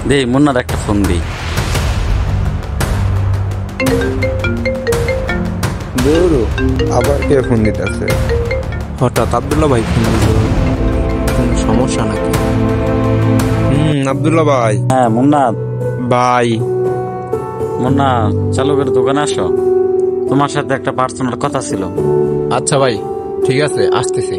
দে মুন্নার একটা ফোন দিই। দৌড়ো, আবার কে ফোন দিতেছে? হঠাৎ আব্দুল্লাহ ভাই ফোন দিল, কোনো সমস্যা নাকি? আব্দুল্লাহ ভাই। হ্যাঁ মুন্না ভাই মুন্না চালু করে দোকানে আসো, তোমার সাথে একটা পার্সোনাল কথা ছিল। আচ্ছা ভাই, ঠিক আছে, আসতেছি।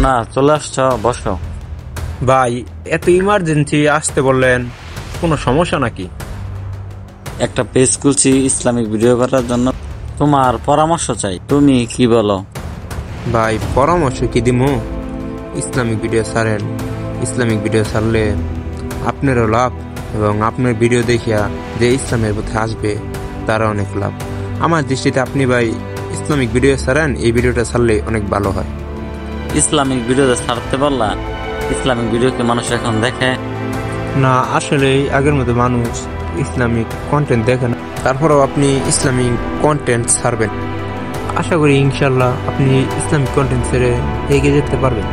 না চলে আসছো, বসো। ভাই এত ইমার্জেন্সি আসতে বললেন, কোনো সমস্যা নাকি? একটা পেজ খুলছি ইসলামিক ভিডিও করার জন্য, তোমার পরামর্শ চাই, তুমি কি বলো? ভাই পরামর্শ কি দিমু? ইসলামিক ভিডিও ছাড়েন। ইসলামিক ভিডিও ছাড়লে আপনারও লাভ, এবং আপনার ভিডিও দেখিয়া যে ইসলামের পথে আসবে তারা অনেক লাভ। আমার দৃষ্টিতে আপনি ভাই ইসলামিক ভিডিও ছাড়েন, এই ভিডিওটা ছাড়লে অনেক ভালো হয়। ইসলামিক ভিডিওতে ছাড়তে পারলা? ইসলামিক ভিডিও কি মানুষ এখন দেখে? না, আসলে আগের মতো মানুষ ইসলামিক কন্টেন্ট দেখে না। তারপরেও আপনি ইসলামিক কন্টেন্ট ছাড়বেন, আশা করি ইনশাল্লাহ আপনি ইসলামিক কন্টেন্ট ছেড়ে এগিয়ে যেতে পারবেন।